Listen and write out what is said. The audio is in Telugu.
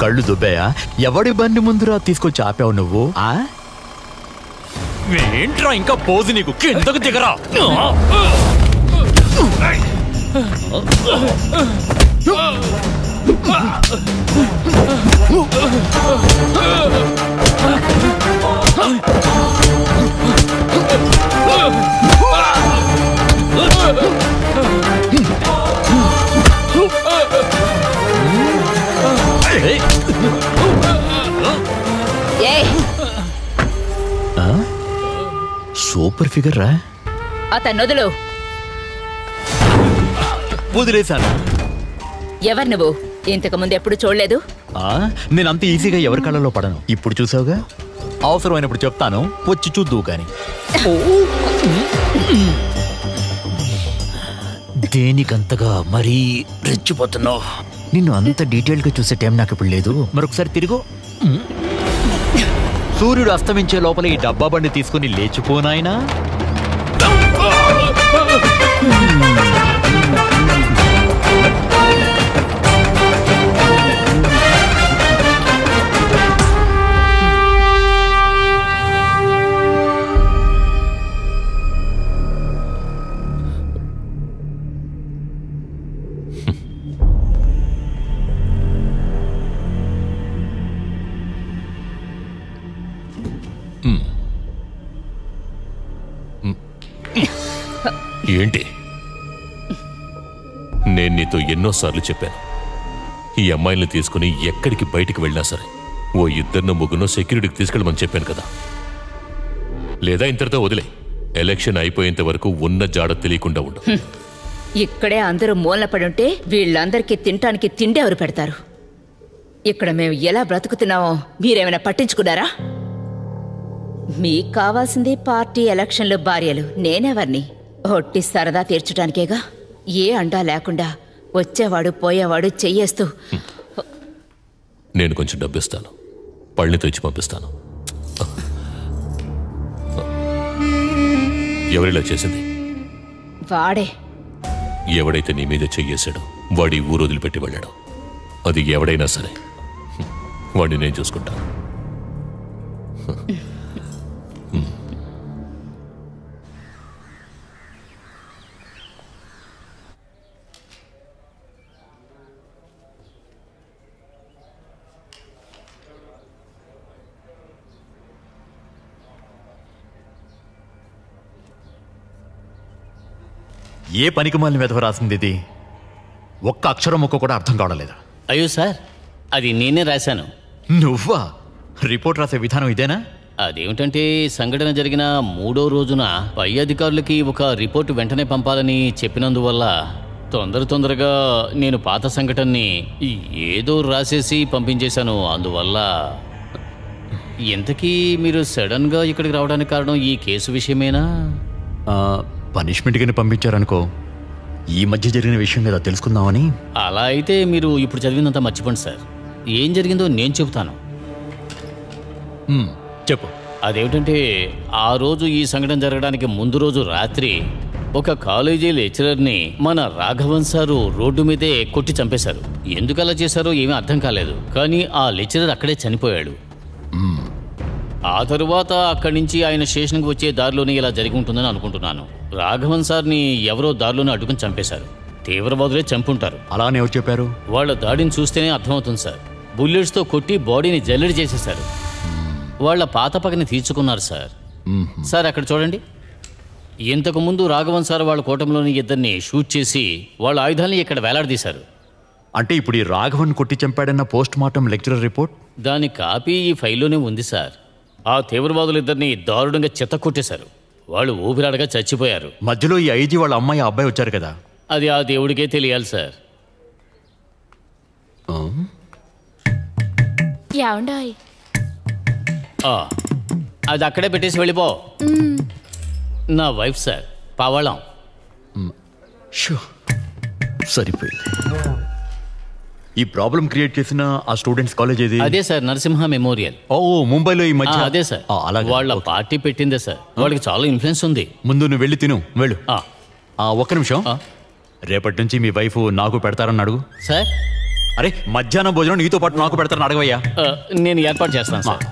కళ్ళు దుబ్బాయా? ఎవడి బండి ముందురా తీసుకొచ్చి ఆపావు నువ్వు? ఏంట్రా ఇంకా పోజు నీకు? కిందకు దిగరా. సూపర్ ఫిగర్ రా. అతను వదులు. వదిలేశాను. ఎవరు నువ్వు? ఇంతకు ముందు ఎప్పుడు చూడలేదు. నేను అంత ఈజీగా ఎవరి కళ్ళలో పడను. ఇప్పుడు చూసావుగా, అవసరమైనప్పుడు చెప్తాను, వచ్చి చూద్దు. కానీ దేనికంతగా మరీ రెచ్చిపోతున్నావు? నిన్ను అంత డీటెయిల్గా చూసే టైం నాకు ఇప్పుడు లేదు. మరొకసారి తిరుగు. సూర్యుడు అస్తమించే లోపల ఈ డబ్బా బండి తీసుకుని లేచిపోనాయనా. ఏంటి? నేను నీతో ఎన్నోసార్లు చెప్పాను, ఈ అమ్మాయిల్ని తీసుకుని ఎక్కడికి బయటికి వెళ్ళినా సరే ఓ ఇద్దరినో ముగ్గునో సెక్యూరిటీకి తీసుకెళ్ళమని చెప్పాను కదా. లేదా ఇంతటితో వదిలే, ఎలక్షన్ అయిపోయేంత వరకు ఉన్న జాడ తెలియకుండా ఉండు. ఇక్కడే అందరూ మూలన పడుంటే వీళ్ళందరికీ తినటానికి తిండి ఎవరు పెడతారు? ఇక్కడ మేము ఎలా బ్రతుకుతున్నామో మీరేమైనా పట్టించుకున్నారా? మీకు కావాల్సింది పార్టీ ఎలక్షన్లు భార్యలు. నేనెవర్ని? ఒట్టి సరదా తీర్చడానికేగా. ఏ అండా లేకుండా వచ్చేవాడు పోయేవాడు చెయ్యేస్తూ. నేను కొంచెం డబ్బిస్తాను, పళ్ళనితో ఇచ్చి పంపిస్తాను. ఎవరిలా చేసింది? వాడే. ఎవడైతే నీ మీద చెయ్యేశాడో వాడి ఊరు వదిలిపెట్టి వెళ్ళాడు. అది ఎవడైనా సరే వాడిని నేను చూసుకుంటాను. ఏ పనికి మాలిన వెధవ రాసింది ఇది? ఒక్క అక్షరం ముక్క కూడా అర్థం కావడలేదా? అయ్యో సార్, అది నేనే రాశాను. నువ్వా? రిపోర్ట్ రాసే విధానం ఇదేనా? అదేమిటంటే, సంఘటన జరిగిన 3వ రోజున పై అధికారులకి ఒక రిపోర్టు వెంటనే పంపాలని చెప్పినందువల్ల తొందరగా నేను పాత సంఘటనని ఏదో రాసేసి పంపించేశాను. అందువల్ల ఇంతకీ మీరు సడన్గా ఇక్కడికి రావడానికి కారణం ఈ కేసు విషయమేనా? పనిష్మెంట్ కింద పంపించారనుకో. ఈ మధ్య జరిగిన విషయం కదా తెలుసుకుందామని. అలా అయితే మీరు ఇప్పుడు చదివినంత మర్చిపోండి సార్. ఏం జరిగిందో నేను చెబుతాను. చెప్పు. అదేమిటంటే, ఆ రోజు ఈ సంఘటన జరగడానికి ముందు రోజు రాత్రి ఒక కాలేజీ లెక్చరర్ని మన రాఘవన్ సారు రోడ్డు మీదే కొట్టి చంపేశారు. ఎందుకు అలా చేశారో ఏమీ అర్థం కాలేదు, కానీ ఆ లెక్చరర్ అక్కడే చనిపోయాడు. ఆ తరువాత అక్కడి నుంచి ఆయన స్టేషన్కి వచ్చే దారిలోనే ఇలా జరిగి ఉంటుందని అనుకుంటున్నాను. రాఘవన్ సార్ని ఎవరో దారిలోనే అడ్డుకుని చంపేశారు. తీవ్రవాదులే చంపుంటారు. అలానే ఎవరు చెప్పారు? వాళ్ళ దాడిని చూస్తేనే అర్థమవుతుంది సార్. బుల్లెట్స్తో కొట్టి బాడీని జల్లెడి చేసేశారు. వాళ్ళ పాత పగని తీర్చుకున్నారు సార్. సార్ అక్కడ చూడండి. ఇంతకుముందు రాఘవన్ సార్ వాళ్ళ కూటమిలోని ఇద్దరిని షూట్ చేసి వాళ్ళ ఆయుధాలని ఇక్కడ వేలాడదీశారు. అంటే ఇప్పుడు ఈ రాఘవన్ కొట్టి చంపాడన్న పోస్ట్ మార్టం లెక్చరర్ రిపోర్ట్, దాని కాపీ ఈ ఫైల్లోనే ఉంది సార్. ఆ తీవ్రవాదులు ఇద్దరిని దారుణంగా చెత్త కొట్టేశారు. వాళ్ళు ఊపిరాడగా చచ్చిపోయారు. మధ్యలో ఈ ఐజీ వాళ్ళ అమ్మాయి అబ్బాయి వచ్చారు కదా. అది ఆ దేవుడికే తెలియాలి సార్. అది అక్కడే పెట్టేసి వెళ్ళిపో. నా వైఫ్ సార్, పవళం. సరిపోయింది. ఈ ప్రాబ్లం క్రియేట్ చేసిన ఆ స్టూడెంట్స్ కాలేజ్ ఏది? అదే సార్, నరసింహ మెమోరియల్. ఓ, ముంబైలో ఈ మధ్య. అదే సార్, వాళ్ళ పార్టీ పెట్టిందే సార్. వాళ్ళకి చాలా ఇన్ఫ్లుయెన్స్ ఉంది. ముందు నువ్వు వెళ్ళి తిను, వెళ్ళు. ఒక్క నిమిషం. రేపటి నుంచి మీ వైఫ్ నాకు పెడతారని అడుగు. సార్ అరే మధ్యాహ్నం భోజనం నీతో పాటు నాకు పెడతారని అడగవయ్యా. నేను ఏర్పాటు చేస్తాను సార్.